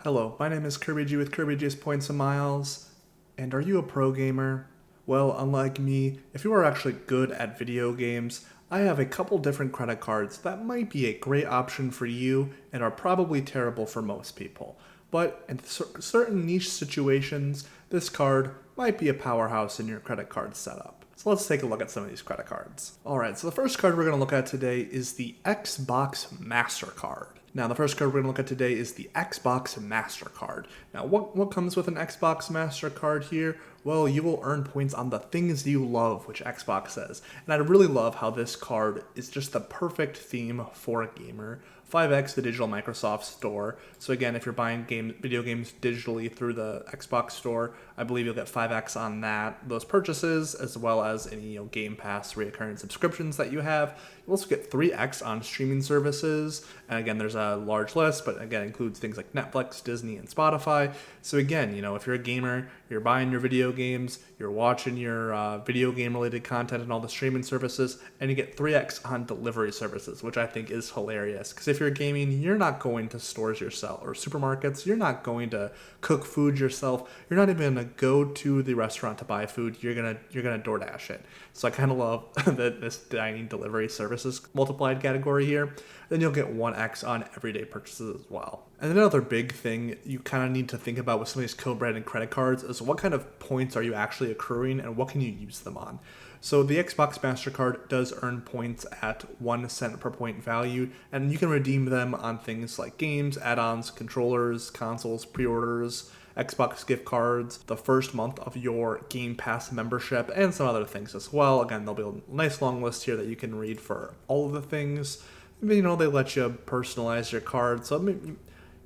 Hello, my name is Kirby G with Kirby G's Points and Miles. And are you a pro gamer? Well, unlike me, if you are actually good at video games, I have a couple different credit cards that might be a great option for you and are probably terrible for most people. But in certain niche situations, this card might be a powerhouse in your credit card setup. So let's take a look at some of these credit cards. Alright, so the first card we're going to look at today is the Xbox MasterCard. Now, the first card we're going to look at today is the Xbox MasterCard. Now, what comes with an Xbox MasterCard here? Well, you will earn points on the things you love, which Xbox says. And I really love how this card is just the perfect theme for a gamer. 5X, the digital Microsoft store. So again, if you're buying video games digitally through the Xbox store, I believe you'll get 5X on those purchases, as well as any Game Pass recurring subscriptions that you have. You'll also get 3X on streaming services. And again, there's a large list, but again, includes things like Netflix, Disney, and Spotify. So again, if you're a gamer, you're buying your video games, you're watching your video game related content and all the streaming services, and you get 3X on delivery services, which I think is hilarious. Because if you're gaming, you're not going to stores yourself or supermarkets. You're not going to cook food yourself. You're not even going to go to the restaurant to buy food. You're gonna DoorDash it. So I kind of love this dining delivery services multiplied category here. Then you'll get 1X on everyday purchases as well. And another big thing you kind of need to think about with some of these co-branded credit cards is what kind of points are you actually accruing and what can you use them on. So the Xbox MasterCard does earn points at 1 cent per point value, and you can redeem them on things like games, add-ons, controllers, consoles, pre-orders, Xbox gift cards, the first month of your Game Pass membership, and some other things as well. Again, there'll be a nice long list here that you can read for all of the things. They let you personalize your card, so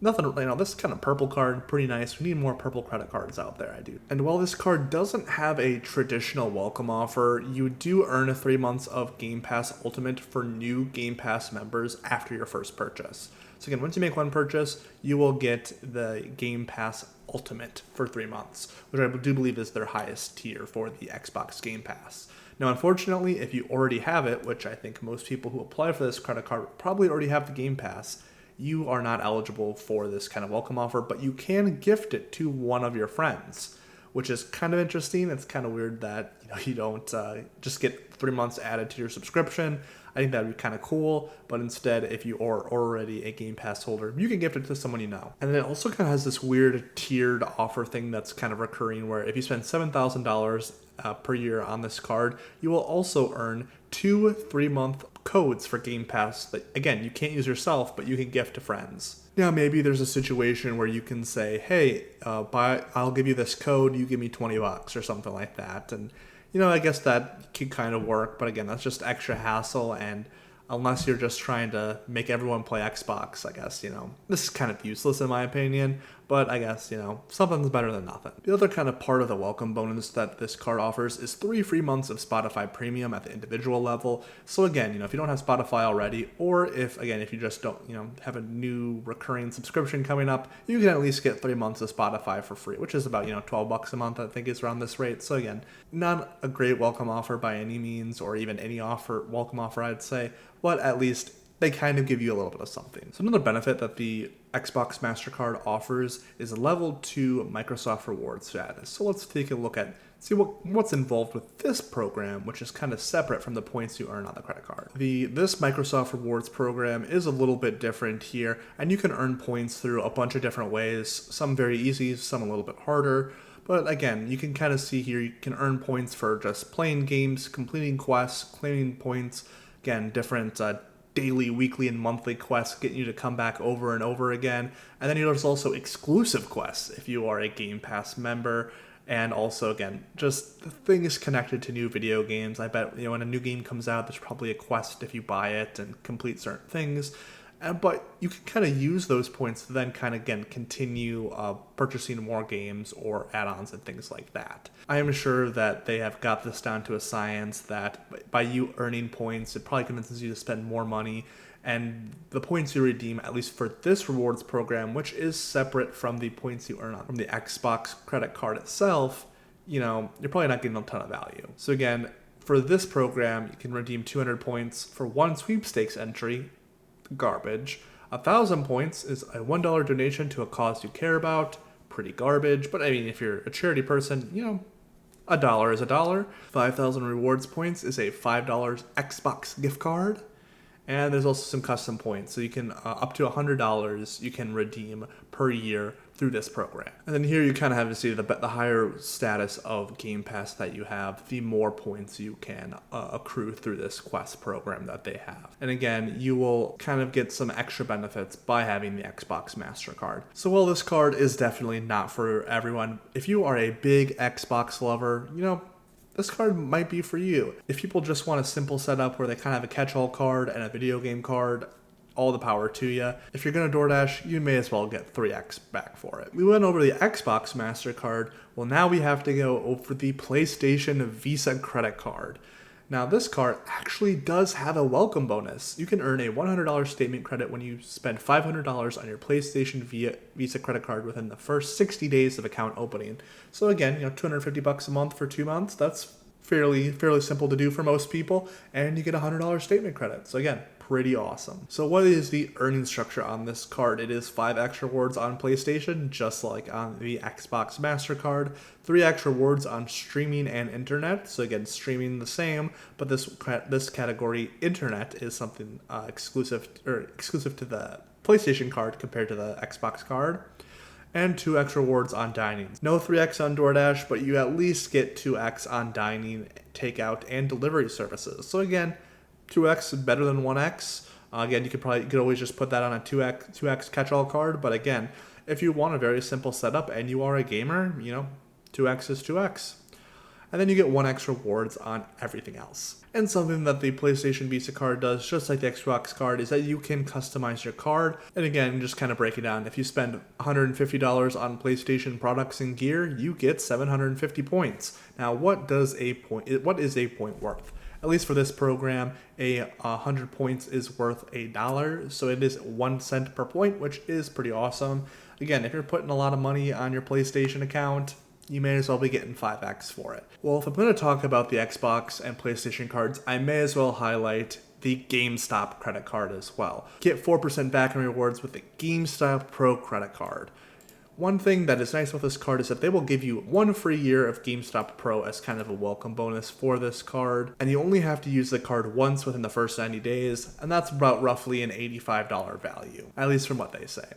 nothing, this kind of purple card, pretty nice. We need more purple credit cards out there, I do. And while this card doesn't have a traditional welcome offer, you do earn 3 months of Game Pass Ultimate for new Game Pass members after your first purchase. So again, once you make one purchase, you will get the Game Pass Ultimate for 3 months, which I do believe is their highest tier for the Xbox Game Pass. Now, unfortunately, if you already have it, which I think most people who apply for this credit card probably already have the Game Pass, you are not eligible for this kind of welcome offer, but you can gift it to one of your friends, which is kind of interesting. It's kind of weird that you don't just get 3 months added to your subscription. I think that would be kind of cool, but instead, if you are already a Game Pass holder, you can gift it to someone you know. And then it also kind of has this weird tiered offer thing that's kind of recurring, where if you spend $7,000 per year on this card, you will also earn 2 3-month codes for Game Pass that, again, you can't use yourself, but you can gift to friends. Now, maybe there's a situation where you can say, hey, I'll give you this code, you give me $20 or something like that. And, I guess that could kind of work, but again, that's just extra hassle, and unless you're just trying to make everyone play Xbox, I guess, this is kind of useless in my opinion, but I guess, something's better than nothing. The other kind of part of the welcome bonus that this card offers is 3 free months of Spotify Premium at the individual level. So again, if you don't have Spotify already, or if you just don't, have a new recurring subscription coming up, you can at least get 3 months of Spotify for free, which is about, $12 a month, I think is around this rate. So again, not a great welcome offer by any means, or even any welcome offer, I'd say, but at least they kind of give you a little bit of something. So another benefit that the Xbox MasterCard offers is a level 2 Microsoft Rewards status. So let's take a look at, see what's involved with this program, which is kind of separate from the points you earn on the credit card. This Microsoft Rewards program is a little bit different here, and you can earn points through a bunch of different ways, some very easy, some a little bit harder. But again, you can kind of see here, you can earn points for just playing games, completing quests, claiming points, again, different daily, weekly, and monthly quests getting you to come back over and over again. And then there's also exclusive quests if you are a Game Pass member. And also, again, just the things connected to new video games. I bet, when a new game comes out, there's probably a quest if you buy it and complete certain things. But you can kind of use those points to then kind of, again, continue purchasing more games or add-ons and things like that. I am sure that they have got this down to a science that by you earning points, it probably convinces you to spend more money. And the points you redeem, at least for this rewards program, which is separate from the points you earn from the Xbox credit card itself, you're probably not getting a ton of value. So again, for this program, you can redeem 200 points for one sweepstakes entry, garbage. 1,000 points is a $1 donation to a cause you care about. Pretty garbage, but I mean, if you're a charity person, a dollar is a dollar. 5,000 rewards points is a $5 Xbox gift card. And there's also some custom points. So you can, up to $100 you can redeem per year through this program. And then here you kind of have to see the higher status of Game Pass that you have, the more points you can accrue through this Quest program that they have. And again, you will kind of get some extra benefits by having the Xbox MasterCard. So while this card is definitely not for everyone, if you are a big Xbox lover, this card might be for you. If people just want a simple setup where they kind of have a catch-all card and a video game card, all the power to you. If you're going to DoorDash, you may as well get 3x back for it. We went over the Xbox MasterCard. Well, now we have to go over the PlayStation Visa credit card. Now, this card actually does have a welcome bonus. You can earn a $100 statement credit when you spend $500 on your PlayStation Visa credit card within the first 60 days of account opening. So again, $250 a month for 2 months. That's fairly simple to do for most people, and you get a $100 statement credit. So again, pretty awesome. So what is the earning structure on this card? It is 5x rewards on PlayStation, just like on the Xbox MasterCard. 3x rewards on streaming and internet. So again, streaming the same, but this category, internet, is something exclusive to the PlayStation card compared to the Xbox card. And 2x rewards on dining. No 3x on DoorDash, but you at least get 2x on dining, takeout, and delivery services. So again, 2x is better than 1x. Again, you could always just put that on a 2x catch-all card. But again, if you want a very simple setup and you are a gamer, 2x is 2x. And then you get 1x rewards on everything else. And something that the PlayStation Visa card does, just like the Xbox card, is that you can customize your card. And again, just kind of break it down. If you spend $150 on PlayStation products and gear, you get 750 points. Now, what is a point worth? At least for this program, 100 points is worth $1. So it is 1 cent per point, which is pretty awesome. Again, if you're putting a lot of money on your PlayStation account, you may as well be getting 5x for it. Well, if I'm going to talk about the Xbox and PlayStation cards, I may as well highlight the GameStop credit card as well. Get 4% back in rewards with the GameStop Pro credit card. One thing that is nice with this card is that they will give you 1 free year of GameStop Pro as kind of a welcome bonus for this card, and you only have to use the card once within the first 90 days, and that's about roughly an $85 value, at least from what they say.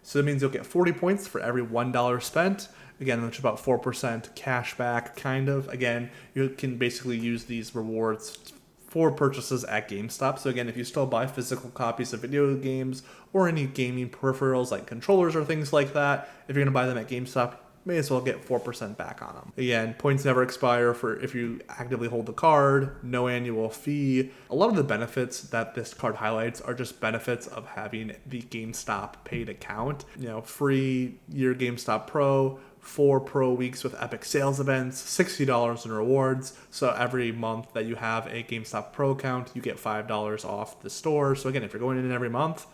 So that means you'll get 40 points for every $1 spent. Again, which is about 4% cash back, kind of. Again, you can basically use these rewards for purchases at GameStop. So again, if you still buy physical copies of video games or any gaming peripherals like controllers or things like that, if you're going to buy them at GameStop, may as well get 4% back on them. Again, points never expire for if you actively hold the card, no annual fee. A lot of the benefits that this card highlights are just benefits of having the GameStop paid account. Free year GameStop Pro, 4 Pro weeks with epic sales events, $60 in rewards. So every month that you have a GameStop Pro account, you get $5 off the store. So again, if you're going in every month,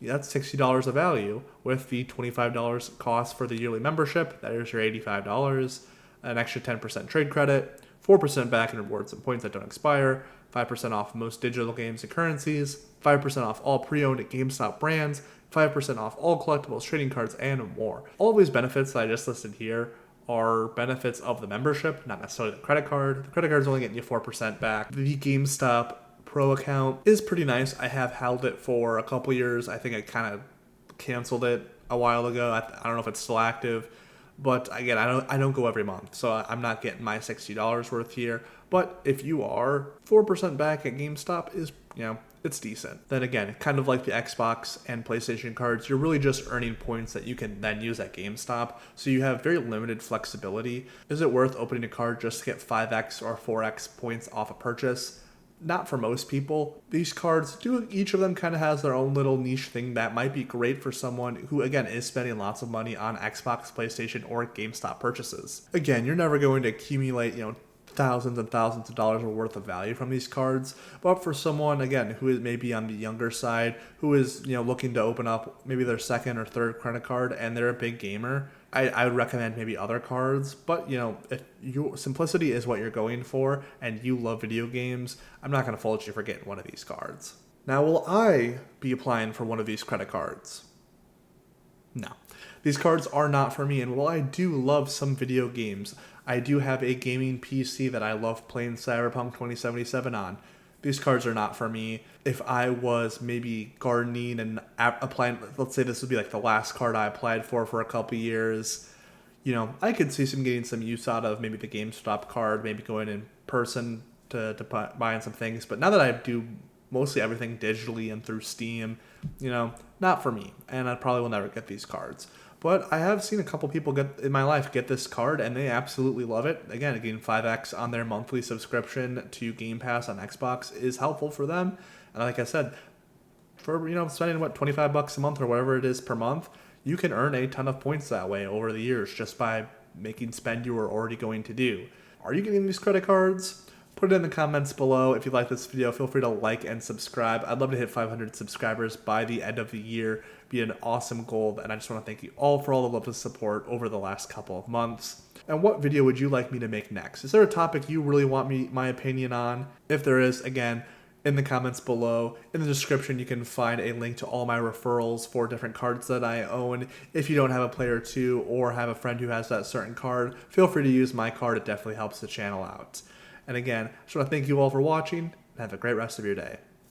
that's $60 of value with the $25 cost for the yearly membership. That is your $85, an extra 10% trade credit, 4% back in rewards and points that don't expire, 5% off most digital games and currencies, 5% off all pre-owned GameStop brands, 5% off all collectibles, trading cards, and more. All of these benefits that I just listed here are benefits of the membership, not necessarily the credit card. The credit card is only getting you 4% back. The GameStop Pro account is pretty nice. I have held it for a couple years. I think I kind of canceled it a while ago. I don't know if it's still active, but again, I don't go every month, so I'm not getting my $60 worth here. But if you are, 4% back at GameStop is, it's decent. Then again, kind of like the Xbox and PlayStation cards, you're really just earning points that you can then use at GameStop, so you have very limited flexibility. Is it worth opening a card just to get 5x or 4x points off a purchase? Not for most people. These cards each of them kind of has their own little niche thing that might be great for someone who, again, is spending lots of money on Xbox, PlayStation, or GameStop purchases. Again, you're never going to accumulate, thousands and thousands of dollars worth of value from these cards, but for someone, again, who is maybe on the younger side, who is looking to open up maybe their second or third credit card and they're a big gamer, I would recommend maybe other cards. But if simplicity is what you're going for and you love video games, I'm not going to fault you for getting one of these cards. Now, will I be applying for one of these credit cards? No. These cards are not for me, and while I do love some video games, I do have a gaming PC that I love playing Cyberpunk 2077 on. These cards are not for me. If I was maybe gardening and applying, let's say this would be like the last card I applied for a couple years, I could see getting some use out of maybe the GameStop card, maybe going in person to buying some things. But now that I do mostly everything digitally and through Steam, not for me. And I probably will never get these cards. But I have seen a couple people in my life get this card, and they absolutely love it. Again, getting 5x on their monthly subscription to Game Pass on Xbox is helpful for them. And like I said, for spending $25 a month or whatever it is per month, you can earn a ton of points that way over the years just by making spend you were already going to do. Are you getting these credit cards? Put it in the comments below. If you like this video, feel free to like and subscribe. I'd love to hit 500 subscribers by the end of the year. Be an awesome goal, and I just want to thank you all for all the love and support over the last couple of months. And what video would you like me to make next? Is there a topic you really want my opinion on? If there is, again, in the comments below. In the description, you can find a link to all my referrals for different cards that I own. If you don't have a Player 2 or have a friend who has that certain card, feel free to use my card. It definitely helps the channel out. And again, I just want to thank you all for watching, and have a great rest of your day.